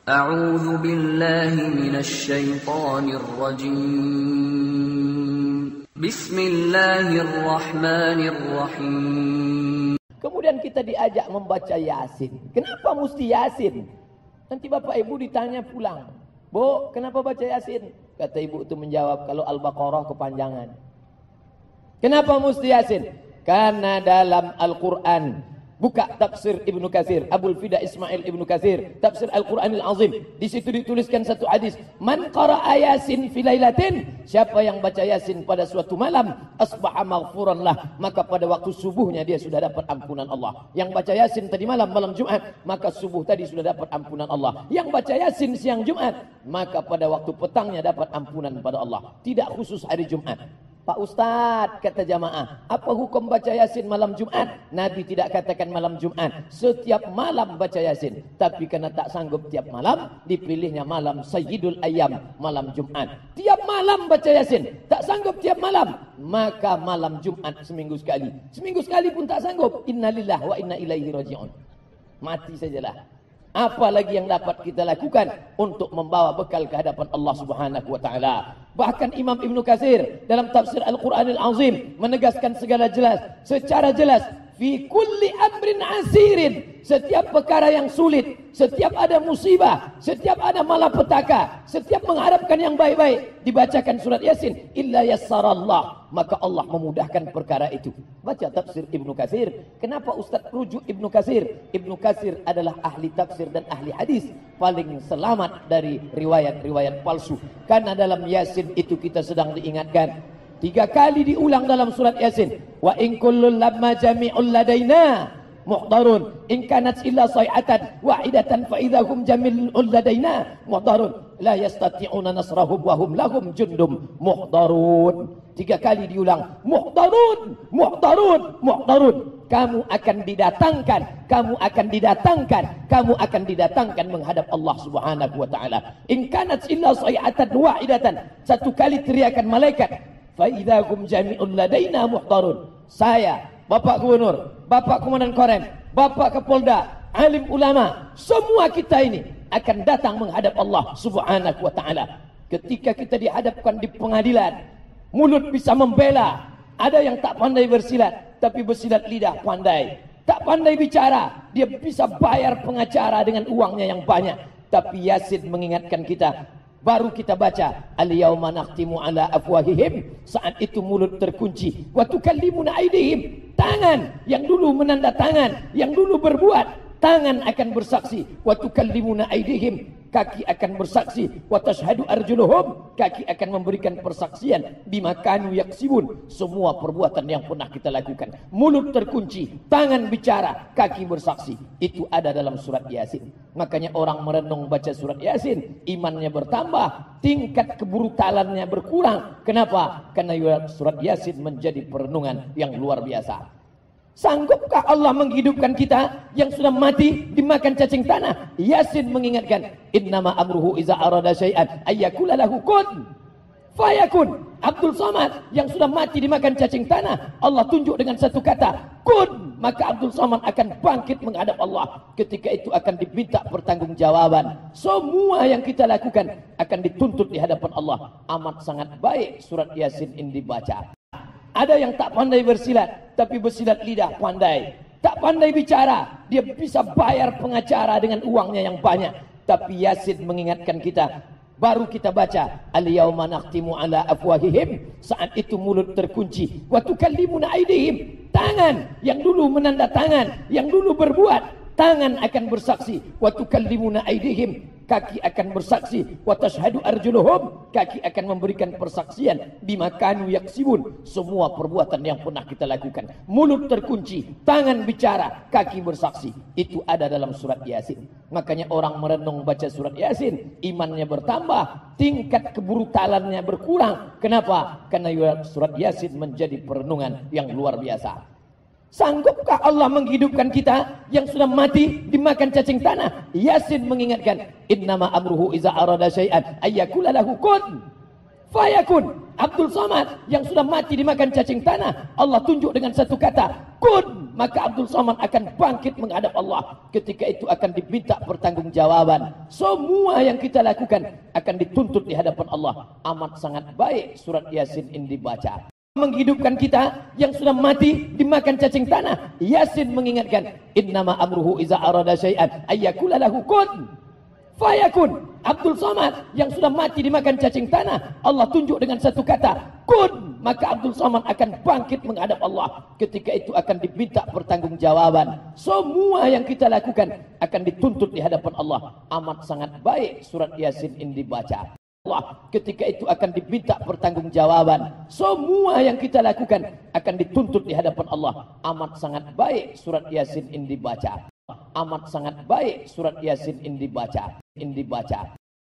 A'udzu billahi minasy syaithanir rajim. Bismillahirrahmanirrahim. Kemudian kita diajak membaca Yasin. Kenapa mesti Yasin? Nanti bapak ibu ditanya pulang, "Bu, kenapa baca Yasin?" Kata ibu itu menjawab, "Kalau Al-Baqarah kepanjangan." Kenapa mesti Yasin? Karena dalam Al-Quran, buka tafsir Ibnu Katsir, Abul Fida Ismail Ibnu Katsir, tafsir Al-Quranil Azim. Di situ dituliskan satu hadis, "Man qara'a Yasin fi lailatin," siapa yang baca Yasin pada suatu malam, asbaha maghfuran lah, maka pada waktu subuhnya dia sudah dapat ampunan Allah. Yang baca Yasin tadi malam Jumat, maka subuh tadi sudah dapat ampunan Allah. Yang baca Yasin siang Jumat, maka pada waktu petangnya dapat ampunan pada Allah. Tidak khusus hari Jumat. "Pak Ustadz," kata jamaah, "apa hukum baca Yasin malam Jumat?" Nabi tidak katakan malam Jumat, setiap malam baca Yasin. Tapi karena tak sanggup tiap malam, dipilihnya malam Sayyidul Ayyam, malam Jumat. Tiap malam baca Yasin, tak sanggup tiap malam, maka malam Jumat seminggu sekali. Seminggu sekali pun tak sanggup, innalillah wa inna ilaihi raji'un. Mati sajalah. Apalagi yang dapat kita lakukan untuk membawa bekal ke hadapan Allah Subhanahu wa taala. Bahkan Imam Ibnu Katsir dalam tafsir Al-Quranil Azim menegaskan secara jelas, fi kulli amrin asirin, setiap perkara yang sulit, setiap ada musibah, setiap ada malapetaka, setiap mengharapkan yang baik-baik, dibacakan surat Yasin, illa yassarallah, maka Allah memudahkan perkara itu. Baca tafsir Ibnu Katsir. Kenapa Ustaz rujuk Ibnu Katsir? Ibnu Katsir adalah ahli tafsir dan ahli hadis, paling selamat dari riwayat-riwayat palsu. Karena dalam Yasin itu kita sedang diingatkan, 3 kali diulang dalam surat Yasin, wa in kullun lamma jami'un ladaina muhdarun in kanat illa sayhatan wahidatan fa idahum jami'un ladaina muhdarun la yastati'una nasrahum wa hum lahum jundum muhdarun. 3 kali diulang, muhdarun, muhdarun, muhdarun. Kamu akan didatangkan, kamu akan didatangkan, kamu akan didatangkan menghadap Allah Subhanahu wa taala. In kanat illa sayhatan wahidatan, 1 kali teriakan malaikat, fa idahum jami'un ladaina muhdarun. Saya, Bapak Gubernur, Bapak Komandan Korem, Bapak Kapolda, alim ulama, semua kita ini akan datang menghadap Allah Subhanahu wa taala. Ketika kita dihadapkan di pengadilan, mulut bisa membela. Ada yang tak pandai bersilat, tapi bersilat lidah pandai. Tak pandai bicara, dia bisa bayar pengacara dengan uangnya yang banyak. Tapi Yasin mengingatkan kita, baru kita baca, al-yauma nakhtimu ala afwahihim, saat itu mulut terkunci, wa tukallimuna aydihim, tangan yang dulu menandatangan, yang dulu berbuat, tangan akan bersaksi, wa tukallimuna aydihim, kaki akan bersaksi, wa tashhadu arjuluhum, kaki akan memberikan persaksian, bima kanu yaksibun, semua perbuatan yang pernah kita lakukan. Mulut terkunci, tangan bicara, kaki bersaksi. Itu ada dalam surat Yasin. Makanya orang merenung baca surat Yasin, imannya bertambah, tingkat kebrutalannya berkurang. Kenapa? Karena surat Yasin menjadi perenungan yang luar biasa. Sanggupkah Allah menghidupkan kita yang sudah mati dimakan cacing tanah? Yasin mengingatkan, innama amruhu iza arada syai'an ayyakula lahu kun fayakun. Abdul Somad yang sudah mati dimakan cacing tanah, Allah tunjuk dengan satu kata, kun, maka Abdul Somad akan bangkit menghadap Allah. Ketika itu akan diminta pertanggungjawaban. Semua yang kita lakukan akan dituntut di hadapan Allah. Amat sangat baik surat Yasin ini dibaca. Ada yang tak pandai bersilat, tapi bersilat lidah pandai. Tak pandai bicara, dia bisa bayar pengacara dengan uangnya yang banyak. Tapi Yasin mengingatkan kita, baru kita baca, al-yauma nakhtimu ala afwahihim, saat itu mulut terkunci, wa tukallimuna aydihim, tangan yang dulu menandatangan, yang dulu berbuat, tangan akan bersaksi, wa tukallimuna aydihim, kaki akan bersaksi, wa tashhadu arjuluhum, kaki akan memberikan persaksian, bima kanu yaksibun, semua perbuatan yang pernah kita lakukan. Mulut terkunci, tangan bicara, kaki bersaksi. Itu ada dalam surat Yasin. Makanya orang merenung baca surat Yasin, imannya bertambah, tingkat kebrutalannya berkurang. Kenapa? Karena surat Yasin menjadi perenungan yang luar biasa. Sanggupkah Allah menghidupkan kita yang sudah mati dimakan cacing tanah? Yasin mengingatkan, innama amruhu iza arada syai'an ayyakula lahu kun fayakun. Abdul Somad yang sudah mati dimakan cacing tanah, Allah tunjuk dengan satu kata, kun, maka Abdul Somad akan bangkit menghadap Allah. Ketika itu akan diminta pertanggungjawaban. Semua yang kita lakukan akan dituntut di hadapan Allah. Amat sangat baik surat Yasin ini dibaca. Menghidupkan kita yang sudah mati dimakan cacing tanah. Yasin mengingatkan, innama amruhu iza arada syai'an ayyakula lahu kun fayakun. Abdul Somad yang sudah mati dimakan cacing tanah, Allah tunjuk dengan satu kata, kun, maka Abdul Somad akan bangkit menghadap Allah. Ketika itu akan diminta pertanggungjawaban. Semua yang kita lakukan akan dituntut di hadapan Allah. Amat sangat baik surat Yasin ini dibaca. Allah ketika itu akan diminta pertanggungjawaban. Semua yang kita lakukan akan dituntut di hadapan Allah. Amat sangat baik surat Yasin ini dibaca. Amat sangat baik surat Yasin ini dibaca.